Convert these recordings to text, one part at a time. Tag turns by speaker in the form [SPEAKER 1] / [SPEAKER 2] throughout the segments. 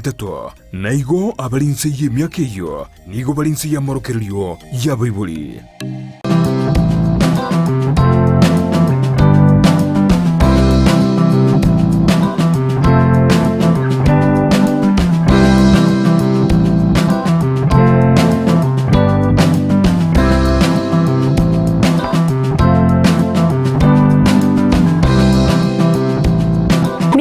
[SPEAKER 1] 3 naigo abalinse y'emyaka eyo nigo balinse y'amorokerero y'abaibuli.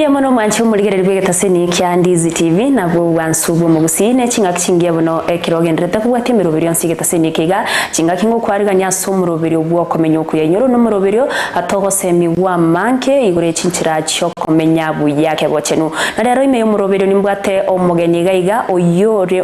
[SPEAKER 2] Mono manchi umuligere bwegeta seni kya Ndizi TV nabo wansubu mu busine kinga kingiye bono ekirogendreta kubwate mirobero nsigeta seni kiga kinga kingo kwariganya somurobero bwo komenya okuyenyoro no murobero atogo semi wa manke igure cinchira cyo komenya buyake bocenu na rero ime murobero nimbwate omugeni gaiga oyore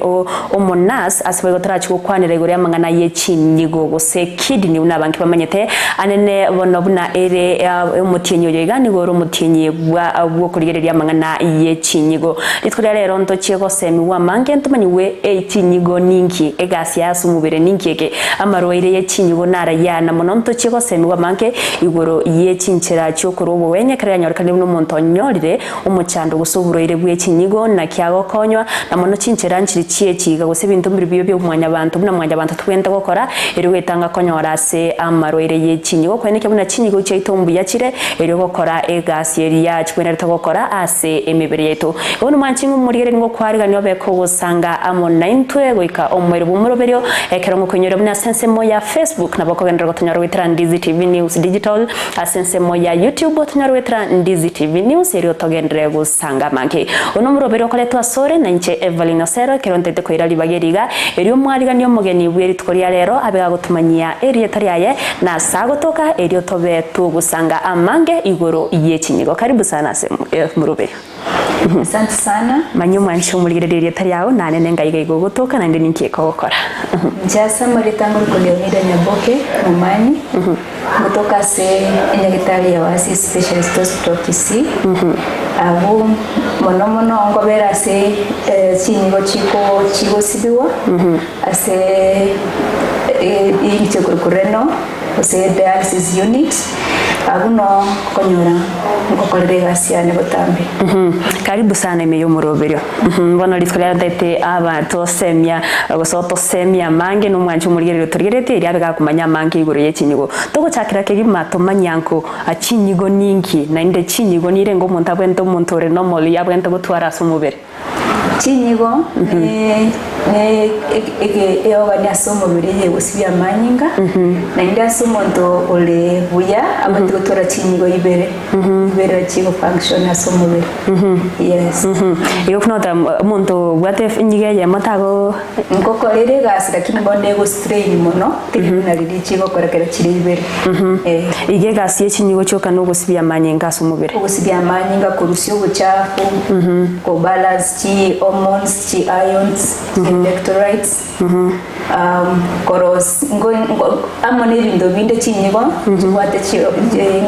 [SPEAKER 2] omonas asibego tarachi kwanira igure amangana yekinyigo gose kidney unabanki bamanyete anene bono buna ere umutinyo yega ni goro mutinyi bwo kurigereria mangana yekinyigo litwira rero ntokiego semi wa mange ntumaniwe ekinyigo ninki egasi yasumubere ninki eke amaroire yekinyigo nara yana mono ntokiego semi wa mange igoro yekinchira cyo kurobo wenye kare yanyorikane no muntu onyorire umucyando gusuburoire bw'ekinyigo na kyago konywa na mono kinchira nchiri kiye kiga gose bintu mbiri biyo byo mwanya abantu buna mwanya abantu twenda gukora eri wetanga konyora se amaroire yekinyigo kwene kebuna kinyigo cyo itombu yakire eri gukora egasi yeri yakwena gukora ase emibere yetu uno manchingu murigere ngo kwariga niyo beko gusanga amona intwe goika omwere bumurobero ekero ngo kunyora buna sense mo ya Facebook na bako gendera gotonyaro witra Ndizi TV News Digital asense mo ya YouTube gotonyaro witra Ndizi TV News eri otogendere gusanga manke uno murobero koletwa sore na nche Evelyn Osero kero ntete ko irali bageriga eri omwariga niyo mugeni bweri tukoria rero abega gutumanyia eri etariaye na sagotoka eri otobe tu gusanga amange igoro yekinyigo karibu sana murube.
[SPEAKER 3] Asante sana.
[SPEAKER 2] Manyuma nsho muligere tari yawo nane nengayiga igogotoka nande ninkiye kokora.
[SPEAKER 3] Jasa maritango Leonida Nyaboke Mumani. Mutoka se enyagitari ya wasi specialist hospital Kisii. Abu mono ngobera se kinyigo chiko sibiwa. Ase ikiche kurukureno ase dialysis unit. Abuno konyora ngokorere gasiane botambi.
[SPEAKER 2] Karibu sana imeyo murobero. Bono litkolera ndete aba tosemya gosoto semya mange no mwanchu murigere turgerete iri abega kumanya mange igoro yekinyigo. Togo chakira kegi matomanyanko akinyigo ninki na inde kinyigo nirengo muntu abwento muntore no moli yabwento gutwara sumubere.
[SPEAKER 3] Kinyigo eogania somo biriye gusibya manyinga na inda somo ndo ole buya abandi gutora kinyigo ibere kigo function asomo bire. Yes.
[SPEAKER 2] Iyo kunota muntu bwate nyige ya matago
[SPEAKER 3] ngoko rere gasira kimbonde go strain mono tikuna riri kigo korekera kiri ibere.
[SPEAKER 2] Ige gasiye kinyigo cyoka no gusibya manyinga asumubere.
[SPEAKER 3] Gusibya manyinga kurusyo buchafu ko balance ki hormones ki ions electrolytes koros amone rindo binde kinyigo twate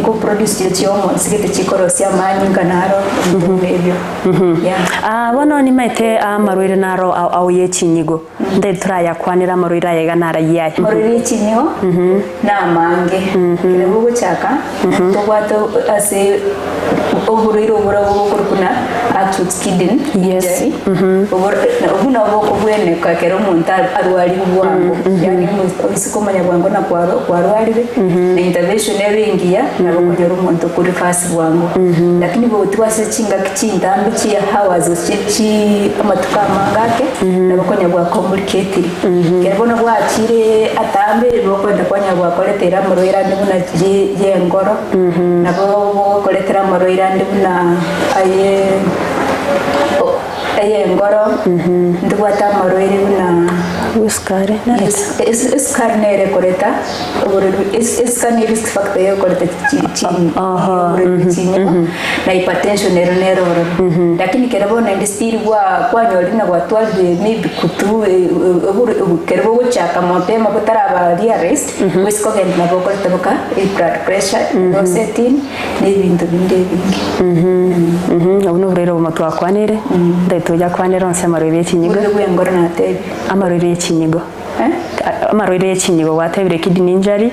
[SPEAKER 3] ngo produce ki hormones gete ki koros ya manyinga naro ndebyo.
[SPEAKER 2] Bono ni mete amarwire naro au yekinyigo nde turaya kwanira amarwire yega nara yaye
[SPEAKER 3] marwire kinyigo na mange kirebo cyaka tobwato ase oburiro burabukuna acute kidney.
[SPEAKER 2] Yes.
[SPEAKER 3] Obuna oboko bwene kakero muntu arwari bwango yani isikomanya bwango na kwarwarire na intervention ebingiya nabo konyora umuntu kuri fast bwango lakini bo twase kinga kicindambi ki hawazo ki amatuka mangake nabo konya bwa complicated kerabona bwakire atambe bo kwenda konya bwa koletera muroira ndibuna ye ngoro nabo koletera muroira ndibuna aye ngoro ndubata maroire na
[SPEAKER 2] uskare
[SPEAKER 3] nere koreta iskane risk factor yo koreta na hypertension nero lakini kerabona ndistiri kwa nyolina kwa twalde maybe kutu kerabo guchaka mapema kutaraba rearrest wisko genda nabo koreta boka blood pressure no setting n'ibintu binde bingi
[SPEAKER 2] uno rero matwa kwanire tujya kwanira onse amarwire yekinyigo
[SPEAKER 3] ngoro na tebe
[SPEAKER 2] amarwire yekinyigo Amaroire y'ekinyigo watebire kidney injury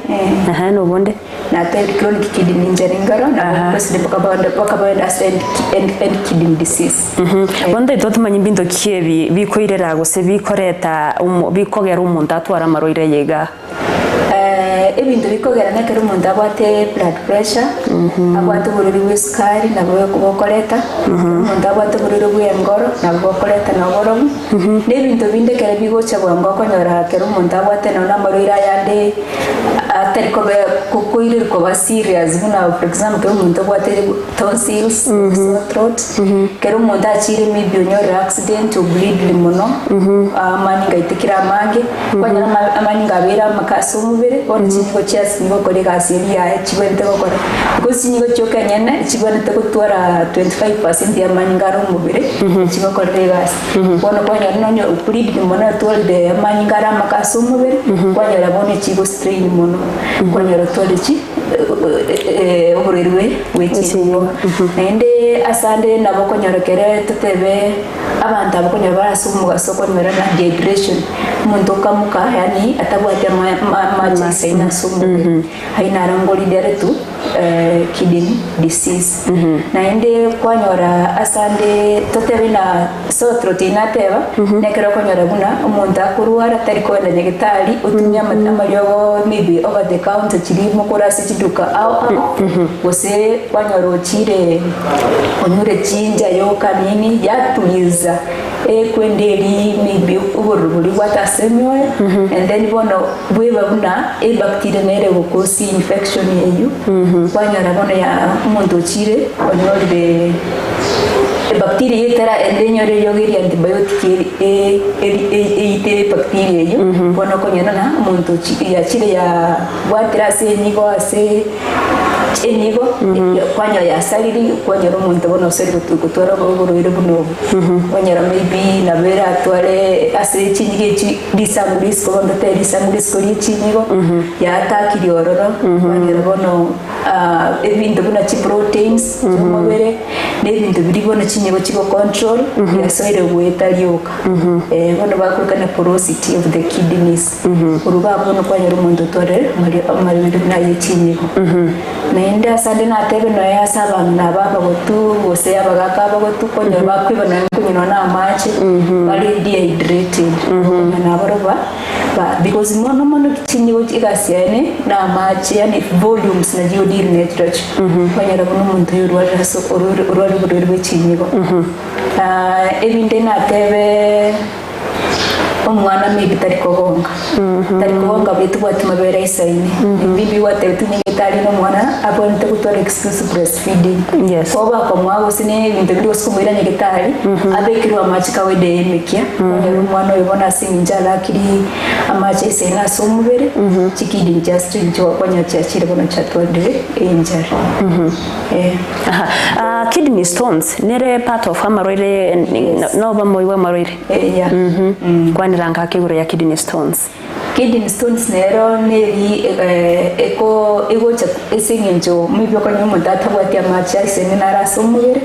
[SPEAKER 2] no bonde
[SPEAKER 3] na chronic kidney injury ngaro na president bakabanda and kidney disease
[SPEAKER 2] bonde totumanya imbindo kiebi bikoirera gose bikoreta bikogera umuntu atwara amaroire yega
[SPEAKER 3] ebintu bikogera nakero umuntu abate blood pressure abate bururi w'isukari nabwo kubokoreta umuntu abate bururi bw'engoro nabwo bokoreta naboro n'ebintu bindekera bigocha bwango konyora kero umuntu abate na amaroire yande atari kukoire ko serious buna for example umuntu abate tonsils throat kero umuntu achire maybe onyor accident to bleed limono amani gaitikira amange kwanyara amani ngabera makaso mubere nigo chess nigo kolega asilia chibente gokora because nigo chokanyana chibonete gutwara 25% ya manyingaro mubire chigo kolega bono kwanya nonyo bleed mono twalde manyingara makaso mubire kwanya labone chigo strain mono kwanya rotwale chi oburerwe wechigo ende asande nabokonyarokere tutebe abantu abokonyara barasumuga soko nimero na dehydration umuntu kamuka yani atabwate maji ina sumu haina rangoli deretu kidney disease na ende kwanyora asande tutebe na so protein ateba nekero kwanyora buna umuntu akuruara tariko na nyegitari utumya amaryo maybe over the counter kirimo kurase kiduka au wose kwanyora uchire onyure chinja yo kanini yatuliza kwendeli maybe uburubuli watasemyoe and then bono bweba buna bacteria nere gukosi infection yeyu kwanyara bono ya umuntu uchire onyorire bacteria yetara endenyore yogiri antibiotic ite bacteria yeyu bono konyana na umuntu yachire ya watrase nigo ase enigo kwanya ya saliri kwanya umuntu bono seri gutwara uburoire buno kwanya maybe na vera atware ase chinyige disangulis ko ndo te disangulis ko yichinigo ya atakiri ororo kwanya bono ebintu buna chi proteins mubere n'ebintu biri bono chinyigo chiko control ya soire weta lyoka bono bakurukana porosity of the kidneys uruba bono kwanya umuntu tware muri na yichinyigo nende asande na tebe no ya saba na baba gotu bose abagaka bagotu konyo bakwibona kunyino na amache bari dehydrated na baroba because mono kinyo igasiane na amache yani volumes na jodi natural kwanyara kuno muntu yurwa so urwari burwe kinyigo ebinde na tebe umwana maybe tariko bonga bitu bwati mabera isaini bibi wate tunyegitali no mwana abonte gutwara exclusive breastfeeding oba kwa mwago sine bintu biri oskumira nyegitali abekirwa amachika wede yemekia umwana yobona sinjala kiri amache sena somubere chikidi just ncho kwanya cyakire bono chatwade injara
[SPEAKER 2] kidney stones nere part of amaroire no bamoiwa amaroire kwaniranga kigure ya kidney stones
[SPEAKER 3] nero neri ego esingenjo mibyo kanya mudata bwati amacha iseminara somubere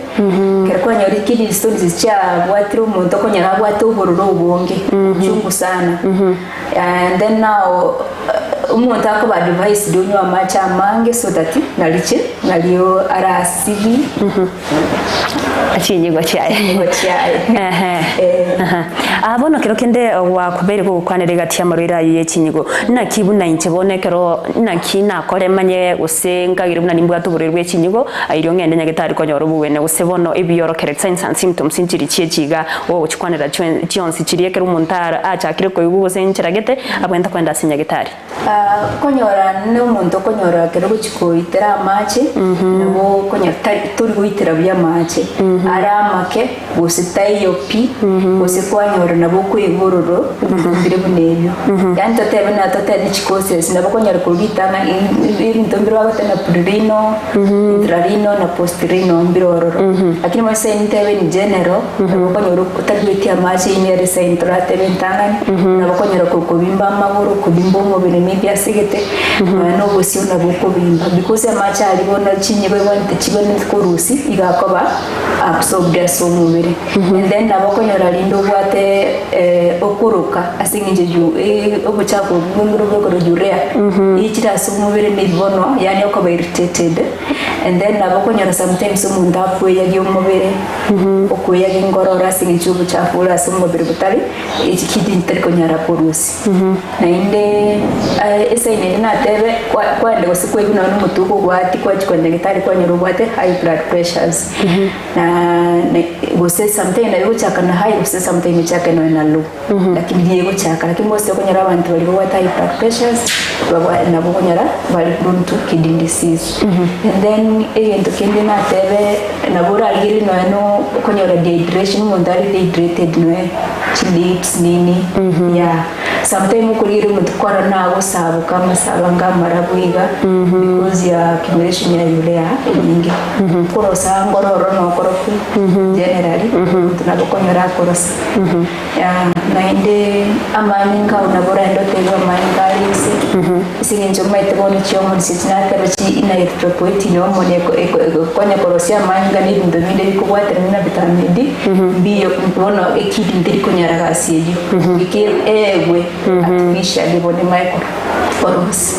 [SPEAKER 3] kerko nyori kidney stones cha bwatiro muntu konya bwati ubururu ubonge chungu sana and then now umuntu akaba advice donyo amacha mange so that naliyo arasibi
[SPEAKER 2] achinyigo cyaye abono kero kende wa kubere ko kwanere gati amaroira y'ekinyigo nakibuna inchebonekero nakina koremanye usenga buna nimbwa tuburerwe ekinyigo ayiro ngende nyagitari konyoro buwene usebono ebiyorokerek signs and symptoms inchiri cyekiga wo ukwanera cyonsi kiriyekero umuntara achakire ko yubuze nchiragete abwenda kwenda sinyagitari
[SPEAKER 3] konyora n'umuntu konyora kero guchiko itera amache nabo konyora turi guitera bya amache aramake usitayo pi usikwanyora nabo kwigororo bire bunebyo yanto tebe na totali chikoses nabo konyora kubitana ibintu mbiro agatana purino intrarino na postrino mbiroro lakini mwese ntebe ni general nabo konyora utagwiti amache inere central tebe ntangani nabo konyora kubimba amaguru kubimba umubiri mibya sigete no bosio nabo kubimba because amache alibona chinyibe wante chibone kurusi igakoba absorbed so mubiri and then nabo konyora lindo bwate okuruka asinginje ju obuchafu bw'enguru bw'okurujurea ichira sumubere nibono yani okuba irritated and then nabokonyora sometimes umuntu akweyagi omubere okweyagi ingorora asinginje obuchafu ura sumubere butari ikidi ntari konyara porusi nainde esa ine natebe kwande gosikwe bino n'umutuko gwati kwachikwende gitari kwanyoro gwate high blood pressures na gose sometimes nayo chaka na high gose sometimes chaka na low lakini yego chaka lakini bose konyara abantu bali gwata high blood pressures baba na bokonyara bali prone to kidney disease and then egento kende natebe na bora algiri no konyara dehydration mondari dehydrated no chilips nini yeah sometimes kuliri mutukora nago sabu kama sabanga marabuiga because ya accumulation ya urea nyingi korosa ngororo no koroku generally tunabokonyora korosa ya nainde amaninga unabora ndo tego amaningalisi isingenjo maite boni chyomo sitinaka bachi ina erythropoietin no moneko konya korosia amaninga ni ndo binde bikubwatira na vitamin D biyo kubono ekidi ndiri konyara gasiejo bikir egwe artificial body microorganisms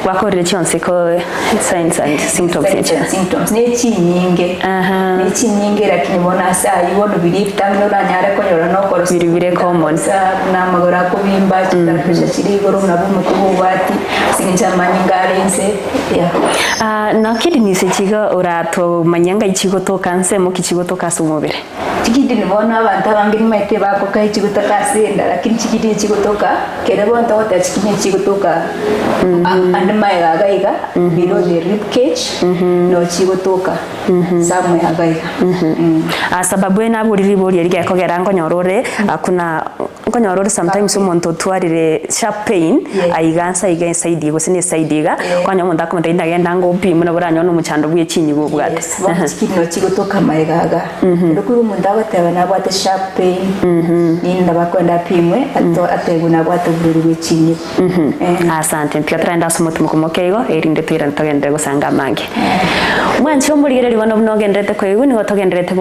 [SPEAKER 2] wakorire chonse ko signs and symptoms
[SPEAKER 3] ne chinyinge lakini bona saa ibono believe tamno ranyara konyora no korosi
[SPEAKER 2] bire common
[SPEAKER 3] na magora ko bimba chitarapesha chiri goro na bumu kubwati sinja maningarense
[SPEAKER 2] na kidney se chiga orato manyanga ichigo to kanse mo kichigo to kasumubere
[SPEAKER 3] chikidi nibona abantu abangiri maite bako kai chiguta kasenda lakini chikidi chigutoka kera bonta wata chikini chigutoka and my agaiga below the rib cage no chigutoka samwe agaiga
[SPEAKER 2] sababu ena buriri buri rya kogera ngonyorore kuna ngonyorore sometimes umuntu twarire sharp pain aigansa side go sine side ga kwanya umuntu akomenda indagenda ngo pimu na buranyo no muchando bwe chinyi go bwate
[SPEAKER 3] chikidi no chigutoka maigaga ndokuru umuntu abateba nabwate sharp pain ninda bakwenda pimwe ateguna bwate buriri bw'ichinyi
[SPEAKER 2] asante mpya trenda sumutu mukomokeigo erinde twira ntogende gusanga mange mwanchi omurigere libono mnogendete kwego nigo togenderete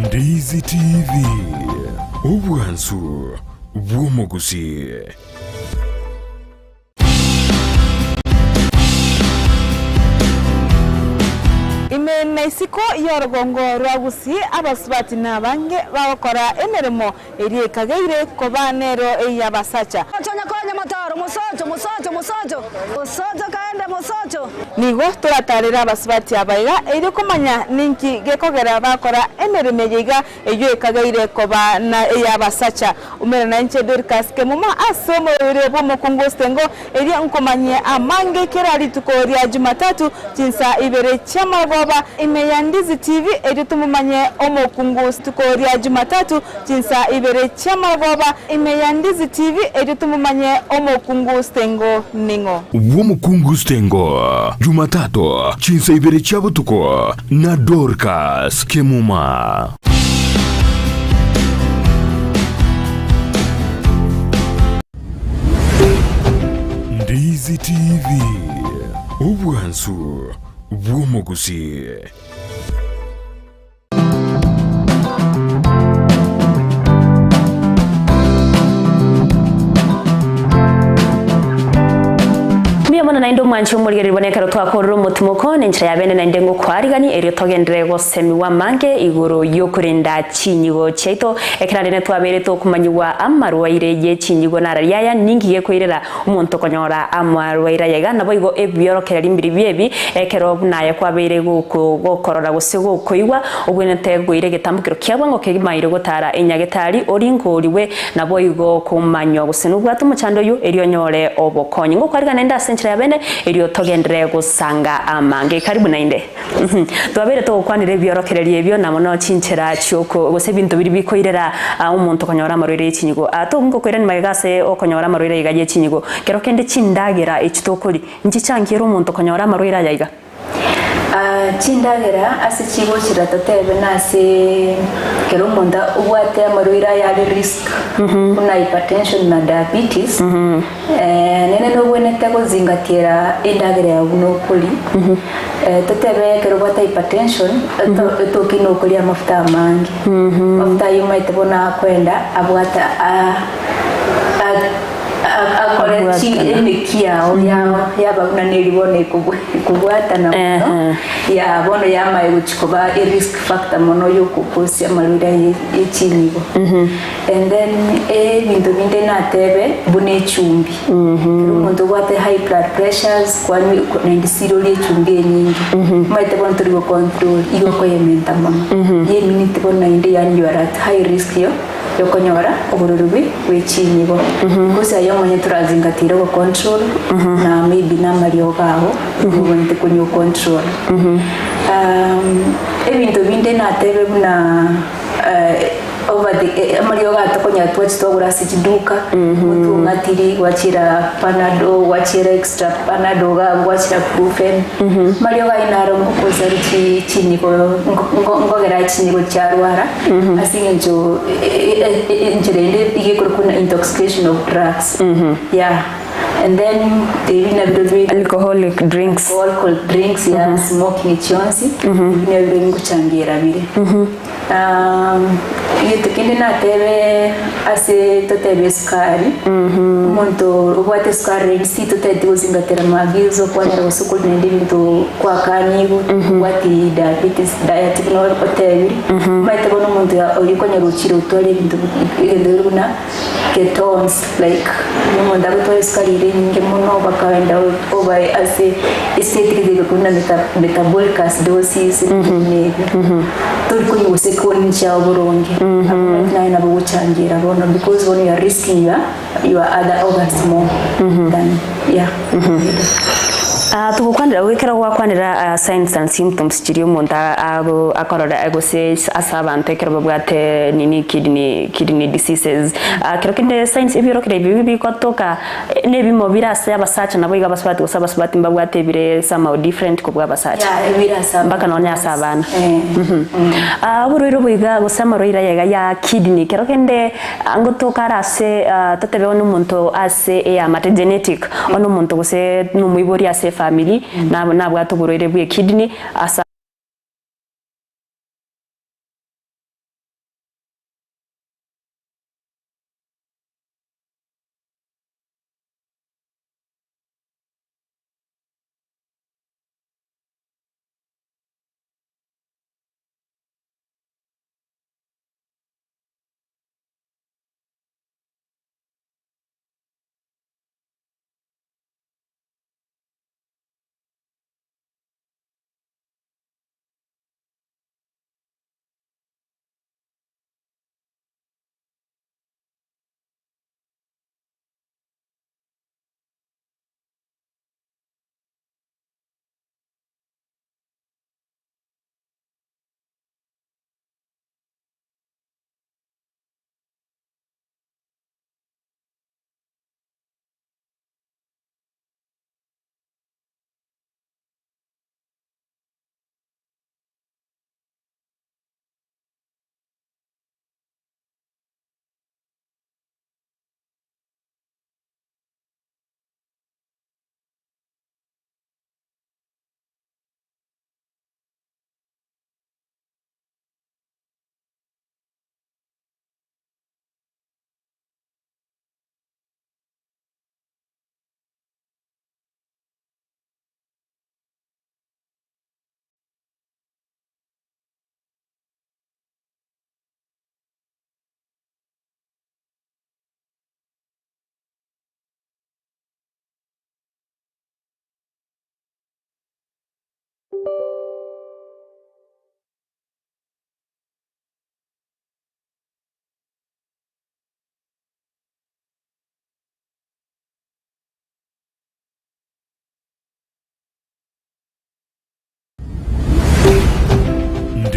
[SPEAKER 1] Ndizi TV obwansu bw'omugusi.
[SPEAKER 4] Imena isiko yorogongo rwagusi abasubati nabange bakora emeremo eri kagaire kobanero eyabasacha
[SPEAKER 5] Chonya konya mataro musojo kaende musojo
[SPEAKER 4] nigo turatarira abasubati abaiga eri kumanya ninki gekogera bakora emeremo yiga eyo kagaire kobana eyabasacha umera na nche Dorcas kemuma asomo rebo mukungustengo eri nkomanye amange kerari tukoria Jumatatu jinsa ibere chama baba imeya Ndizi TV eri tumumanye omukungu tukoria Jumatatu jinsa ibere chama baba imeya Ndizi TV eri tumumanye omukungu stengo ningo
[SPEAKER 1] Omukungu stengo Jumatatu jinsa ibere chabo tuko na Dorcas Kemuma. Ndizi TV obwansu bw'omugusi.
[SPEAKER 2] bono na indo mwancho muligeri bonekero twakorero mutumuko nenchira yabene na ndengo kwarigani eri togendere gosemi wa mange iguru yokurinda chinyigo cheito ekirande ne twabere to kumanyiwa amarwa ireje chinyigo narariya ningiye kwirera umuntu konyora amarwa irayega nabo igo ebiyorokera limbiri byebi ekero naye kwabere gukorora gusego koigwa ubwenete gwire getambukiro kyabwango kegimaire gotara enyagetari oringoriwe nabo igo kumanyo gusenu bwatu muchando yu eriyo nyore obokonyi ngo kwarigana nda senchira yabene eriyo togendere gusanga amange karibu nainde twabere to kwanire byorokererie byo namono chinchera cyoko gose bintu biri bikoirera umuntu konyora amarwire y'ichinyigo ato ngo kwera ni magase okonyora amarwire yigaje y'ichinyigo kero kende chindagera ekitokori nji cyankira umuntu konyora amarwire yayiga
[SPEAKER 3] chindagera ase chigo chiratatebe nase kero munda ubwate amarwira ya risk kuna hypertension na diabetes nene no bwenete kuzingatira endagera ya buno kuli tatebe kero bwate hypertension to kino kuli amafuta amangi mafuta yuma itebona kwenda abwata akore chinekia ya babuna nelibone kubwata na ya bono ya mayo chikoba risk factor mono yo kukosi amalura y'ichinyigo and then bintu binde natebe bune chumbi umuntu bwate high blood pressures kwani nendisiro le chumbi nyingi maite bono turi control iyo koyementa mono ye minute bono inde yani you are at high risk yo konyora ubururubi w'ichinyigo gusa yo mwenye turazingatira go control na maybe na mario gaho ubonete kunyo control ebintu binde natebe buna over the mario gato konya twachitogura sichiduka mutu ngatiri wachira panado wachira extra panado ga wachira profen mario ga inaro mukozari chinyigo ngogera chinyigo charwara asingenjo njirende igekuru kuna intoxication of drugs yeah. And then
[SPEAKER 2] alcoholic drinks
[SPEAKER 3] yeah, smoking chionsi bine bire nguchangira bire yeto kende natebe ase totebe skari umuntu ubwate skari si totete uzingatera magizo kwanyara usukuli nende bintu kwa kanigo ubwati diabetes diet no otebe maite bono umuntu olikonya ruchiro utwale bintu na ketones like umuntu agutwale skari nyingi muno bakaenda over ase estetic kuna metabolic acidosis turiko yose ko nincha boronge na ina buchangira bono because when you are risking your other organs more than yeah
[SPEAKER 2] tukukwandira wikera gwakwanira signs and symptoms chiri umuntu akorora agose asabantu ekero babwate nini kidney diseases kero kende signs ebirokere bibi kotoka nebimo birase abasacha nabo iga baswati usabaswati mbabwate bire somehow different kubwa basacha
[SPEAKER 3] birasa
[SPEAKER 2] mbaka nonya asabana buriro buiga gusama roira ya kidney kero kende angotoka rase tatebe onu muntu ase ya mate genetic onu muntu gose numuyibori ase family na bwato burire bwe kidney asa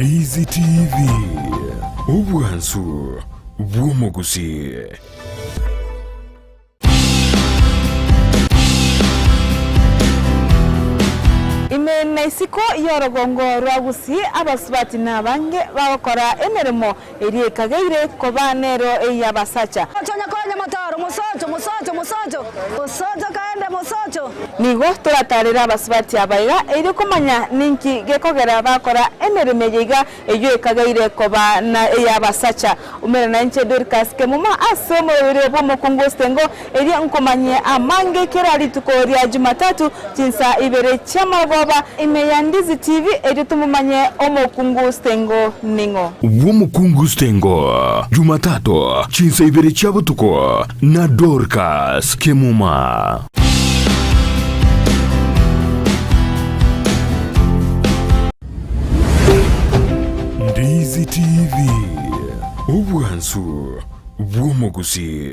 [SPEAKER 1] Ndizi TV obwansu bw'omugusi.
[SPEAKER 4] Imena isiko yorogongo rwagusi abasubati nabange bakora emeremo erikageire kobanero eyabasacha
[SPEAKER 5] Konya mataro musocho kaende musocho.
[SPEAKER 4] nigo turatarira abasubati abaiga iri kumanya ninki gekogera bakora emeremo yiga eyikageire kobana eyabasacha umena nche Dorcas Kemuma asomo rebo mukungustengo eri nkomanye amange kerali tukoria Jumatatu jinsa ibere chama Imeya Ndizi TV tumumanye omukungustengo ningo
[SPEAKER 1] Womukungustengo Jumatatu chinsa ibere chabutuko na Dorcas Kemuma. Ndizi TV obwansu bw'omugusi.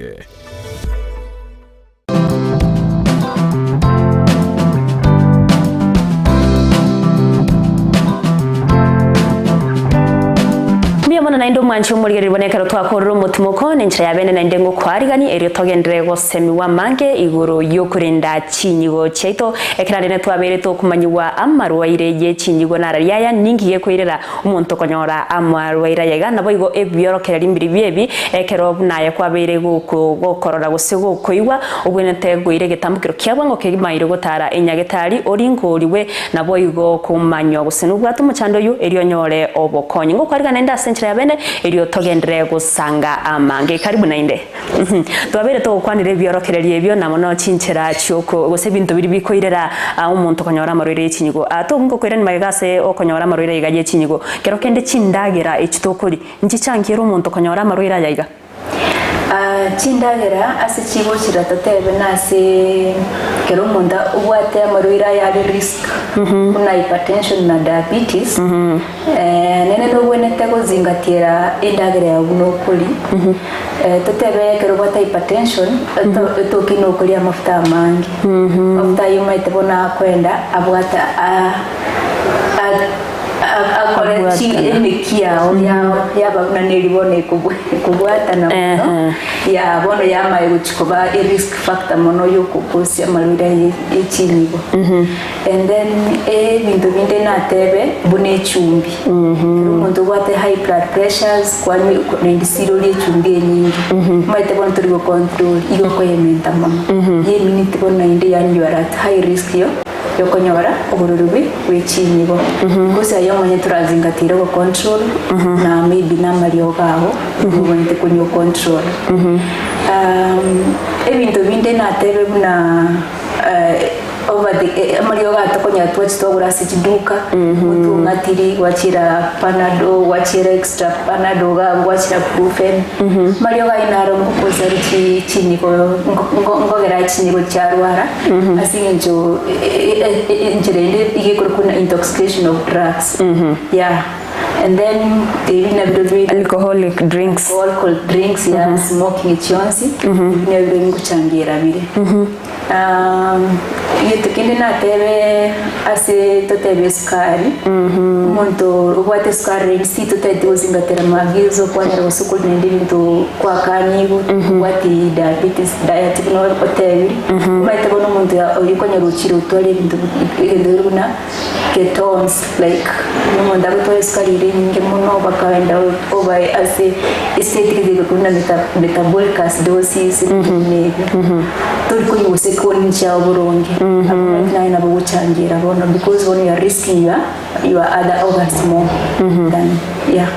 [SPEAKER 2] Mwana na indo mwanchi umurigeri boneka rutwakorera umutumuko n'inchira yabene na ndengo kwarigani eri togendere gosemi wa mange iguru yokurinda chinyigo cheito ekirane twabere to kumanyiwa amarwaire ye chinyigo narariya ningiye kwirera umuntu konyora amarwaire yega nabo igo ebiyorokera imbiri byebi ekero naye kwabere gukorora gusego koiwa ubwene tego ire getambukiro kyabwango kegimaire gutara enyagetari oringoriwe nabo igo kumanyo gusenubwa tumuchando yu eri onyore obokonyi ngo kwarigana nda senchira bene eri togendere gusanga amange karibu nainde twabere to kwanire byorokererie ebyo namono chinchera cyoko gose bintu biri bikoirera umuntu konyora amarwire y'ichinyigo ato ngo kwera ni magase okonyora amarwire yigaje y'ichinyigo kero kende chindagera ekitokori nchi chankira umuntu konyora amarwire yayiga
[SPEAKER 3] chindagera ase chigo chiratatebe nase kero munda ubwate amarwire ya risk kuna hypertension na diabetes nene no bwene tego zingatira indagera ya bunokoli tatebe kero bwate hypertension to kinokoli amafuta amangi amafuta yumaite bona kwenda abwata akore chiemikia ya babuna nelibone kubwata na ya bono ya mayo chikoba risk factor mono yo kukosi amalwira y'ichinyigo and then bintu binde natebe bune chumbi umuntu gwate high blood pressures kwani ndisiro lye chumbi nyingi maite bono turi go control iyo ko yementa mama ye minute bono inde yani you are at high risk yo konyora ubururubi w'ichinyigo gusa yo manye turazingatira go control na maybe na mariyo gaho ubonete kunyo control ebintu binde natebe buna over the mariyo gato konya twachitogura sichiduka mutu ngatiri wachira panado wachira extra panado wachira brufen mariyo ga inaro mukozari chinyigo ngogera chinyigo charwara asingenjo njirende igekuru kuna intoxication of drugs yeah. And then
[SPEAKER 2] alcoholic drinks
[SPEAKER 3] yeah, smoking chionsi ibinebiro nguchangira bire yetu kindi natebe ase totebe sukari umuntu ubwate sukari si totete uzingatera magizo kwanyara usukuli nende bintu kwa kanyigo ubwate diabetes diet no otebe maite bono umuntu urikonyara ukiro utware bintu na ketones like umuntu agutwara sukari nyingi muno bakaenda over ase acidic kuna metabolic acidosis turi kunyuse ko nincha buronge akuna na buchangira bona because when you are risking your other organs more than yeah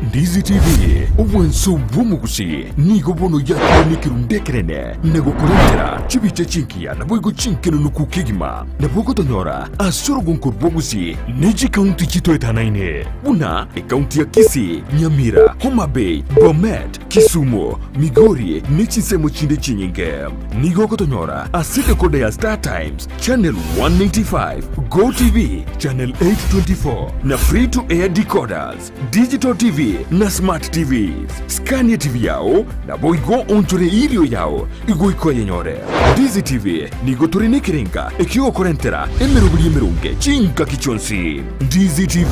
[SPEAKER 1] Ndizi TV obwenso bw'omugusi nigo bono yakonikiru ndekerene nego kurentera chibiche chinkia na bwigo chinkino nukukigima na bwigo tonyora asoro gonko bwogusi neji kaunti chito etanaine buna kaunti ya Kisii, Nyamira, Homa Bay, Bomet, Kisumu, Migori nechisemo chinde chinyinge nigo kotonyora asite kode ya Star Times channel 185 Go TV channel 824 na free to air decoders Digital TV na Smart TVs. Scania TV yao na boigo onchore ilio yao igo iko yenyore. Dizi TV nigo turine kirenga ekio korentera emerubuli emerunge chinka kichonsi. Dizi TV